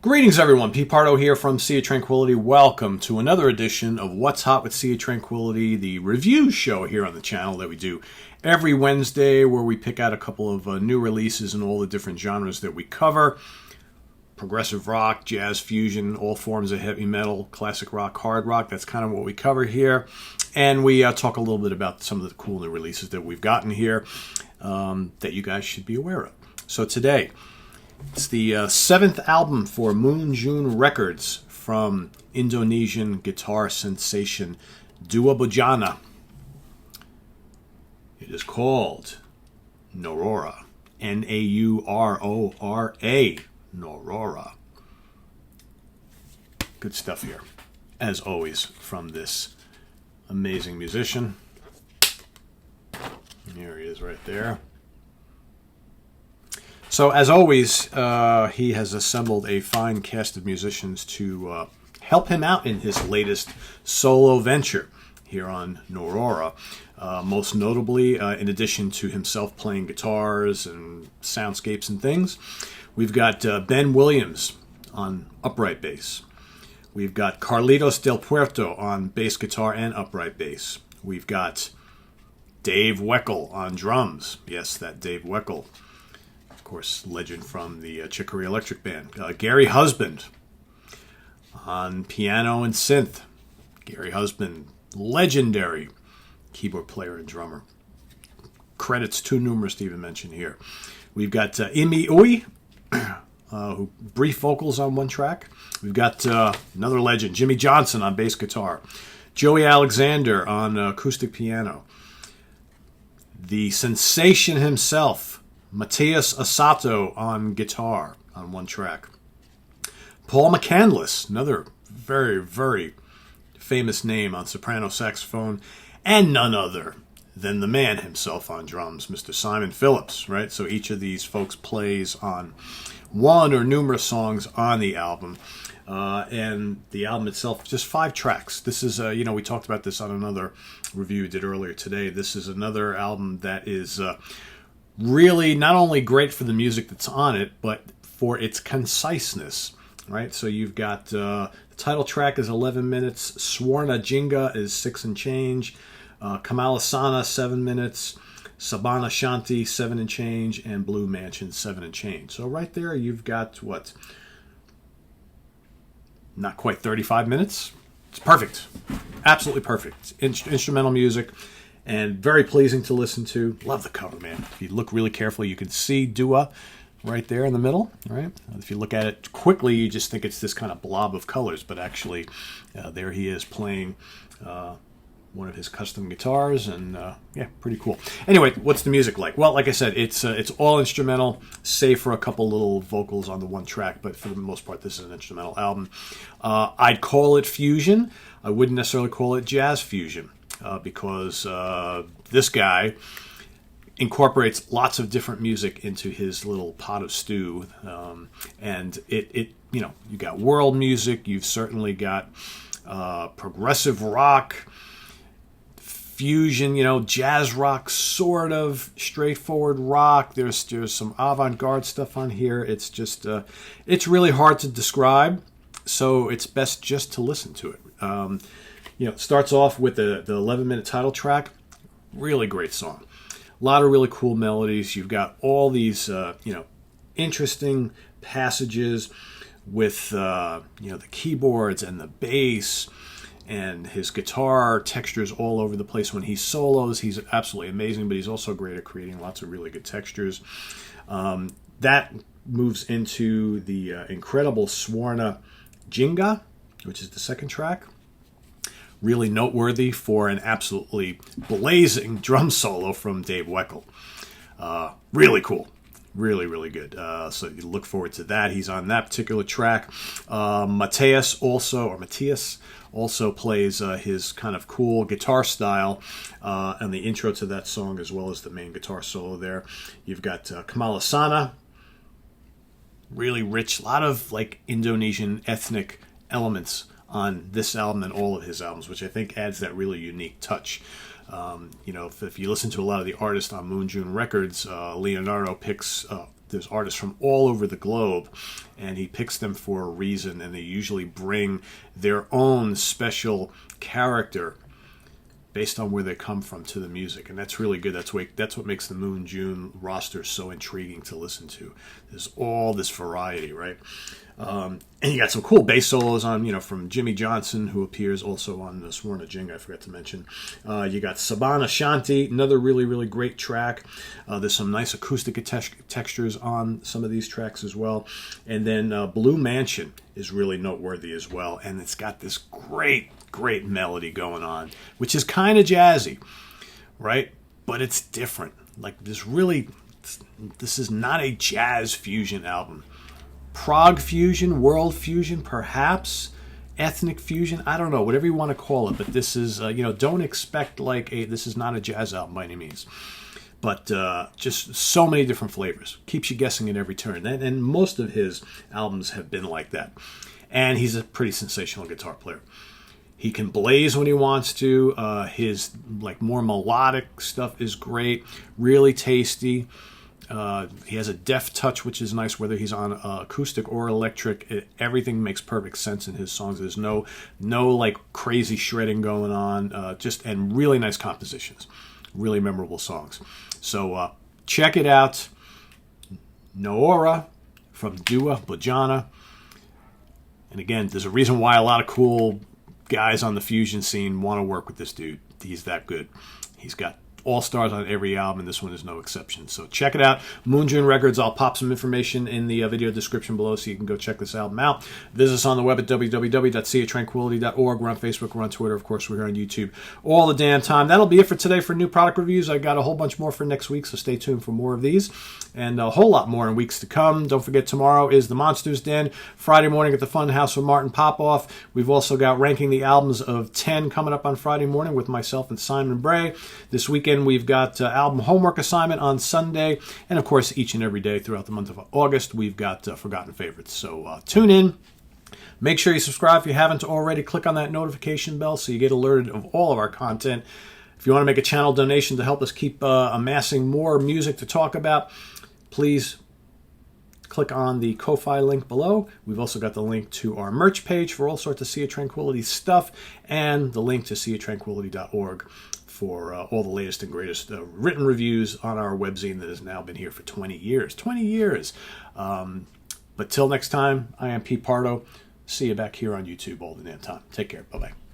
Greetings, everyone. Pete Pardo here from Sea of Tranquility. Welcome to another edition of What's Hot with Sea of Tranquility, the review show here on the channel that we do every Wednesday, where we pick out a couple of new releases in all the different genres that we cover. Progressive rock, jazz fusion, all forms of heavy metal, classic rock, hard rock. That's kind of what we cover here. And we talk a little bit about some of the cool new releases that we've gotten here that you guys should be aware of. So today, it's the seventh album for MoonJune Records from Indonesian guitar sensation Dewa Budjana. It is called Naurora. Naurora. Naurora. Good stuff here, as always, from this amazing musician. Here he is right there. So, as always, he has assembled a fine cast of musicians to help him out in his latest solo venture here on Naurora. Most notably, in addition to himself playing guitars and soundscapes and things, we've got Ben Williams on upright bass. We've got Carlitos Del Puerto on bass guitar and upright bass. We've got Dave Weckl on drums. Yes, that Dave Weckl. Of course, legend from the Chicory Electric Band. Gary Husband on piano and synth. Gary Husband, legendary keyboard player and drummer. Credits too numerous to even mention here. We've got Imi Ui, who brief vocals on one track. We've got another legend, Jimmy Johnson on bass guitar. Joey Alexander on acoustic piano. The sensation himself, Matthias Asato on guitar on one track. Paul McCandless, another very, very famous name on soprano saxophone, and none other than the man himself on drums, Mr. Simon Phillips, right? So each of these folks plays on one or numerous songs on the album. And the album itself, just 5 tracks. This is, we talked about this on another review we did earlier today. This is another album that is really not only great for the music that's on it, but for its conciseness, right? So you've got the title track is 11 minutes, Swarna Jinga is 6 and change, Kamalasana 7 minutes, Sabana Shanti 7 and change, and Blue Mansion 7 and change. So right there you've got what? Not quite 35 minutes. It's perfect. Absolutely perfect. Instrumental music. And very pleasing to listen to. Love the cover, man. If you look really carefully, you can see Dewa right there in the middle. Right? If you look at it quickly, you just think it's this kind of blob of colors. But actually, there he is playing one of his custom guitars. And yeah, pretty cool. Anyway, what's the music like? Well, like I said, it's all instrumental, save for a couple little vocals on the one track. But for the most part, this is an instrumental album. I'd call it fusion. I wouldn't necessarily call it jazz fusion. Because this guy incorporates lots of different music into his little pot of stew, and it you got world music, you've certainly got progressive rock, fusion, jazz rock, sort of straightforward rock. There's some avant-garde stuff on here. It's just it's really hard to describe, so it's best just to listen to it. It starts off with the 11-minute title track. Really great song. A lot of really cool melodies. You've got all these, interesting passages with, the keyboards and the bass and his guitar textures all over the place. When he solos, he's absolutely amazing, but he's also great at creating lots of really good textures. That moves into the incredible Swarna Jinga, which is the second track. Really noteworthy for an absolutely blazing drum solo from Dave Weckl. Really cool. Really, really good. So you look forward to that. He's on that particular track. Matthias also plays his kind of cool guitar style and the intro to that song, as well as the main guitar solo there. You've got Kamalasana. Really rich, a lot of like Indonesian ethnic elements on this album and all of his albums, which I think adds that really unique touch. If you listen to a lot of the artists on MoonJune Records, Leonardo picks there's artists from all over the globe, and he picks them for a reason, and they usually bring their own special character based on where they come from to the music, and that's really good. That's what makes the MoonJune roster so intriguing to listen to. There's all this variety, right? And you got some cool bass solos on, from Jimmy Johnson, who appears also on Swarna Jing, I forgot to mention. You got Sabana Shanti, another really, really great track. There's some nice acoustic textures on some of these tracks as well. And then Blue Mansion is really noteworthy as well. And it's got this great melody going on, which is kind of jazzy, right? But it's different. Like, this is not a jazz fusion album. Prog fusion, world fusion, perhaps ethnic fusion. I don't know, whatever you want to call it. But this is, don't expect this is not a jazz album by any means. But just so many different flavors. Keeps you guessing at every turn. And most of his albums have been like that. And he's a pretty sensational guitar player. He can blaze when he wants to. His more melodic stuff is great. Really tasty. He has a deft touch, which is nice, whether he's on acoustic or electric. Everything makes perfect sense in his songs. There's no crazy shredding going on. And really nice compositions. Really memorable songs. So check it out. Naurora from Dewa Budjana. And again, there's a reason why a lot of cool guys on the fusion scene want to work with this dude. He's that good. He's got all-stars on every album, and this one is no exception. So check it out. MoonJune Records. I'll pop some information in the video description below so you can go check this album out. Visit us on the web at www.seatranquility.org. We're on Facebook. We're on Twitter. Of course, we're here on YouTube all the damn time. That'll be it for today for new product reviews. I got a whole bunch more for next week, so stay tuned for more of these. And a whole lot more in weeks to come. Don't forget, tomorrow is the Monsters Den. Friday morning at the Fun House with Martin Popoff. We've also got Ranking the Albums of 10 coming up on Friday morning with myself and Simon Bray. This weekend, we've got album homework assignment on Sunday. And, of course, each and every day throughout the month of August, we've got Forgotten Favorites. So tune in. Make sure you subscribe if you haven't already. Click on that notification bell so you get alerted of all of our content. If you want to make a channel donation to help us keep amassing more music to talk about, please click on the Ko-Fi link below. We've also got the link to our merch page for all sorts of Sea of Tranquility stuff, and the link to seatranquility.org for all the latest and greatest written reviews on our webzine that has now been here for 20 years. 20 years! But till next time, I am Pete Pardo. See you back here on YouTube all the damn time. Take care. Bye-bye.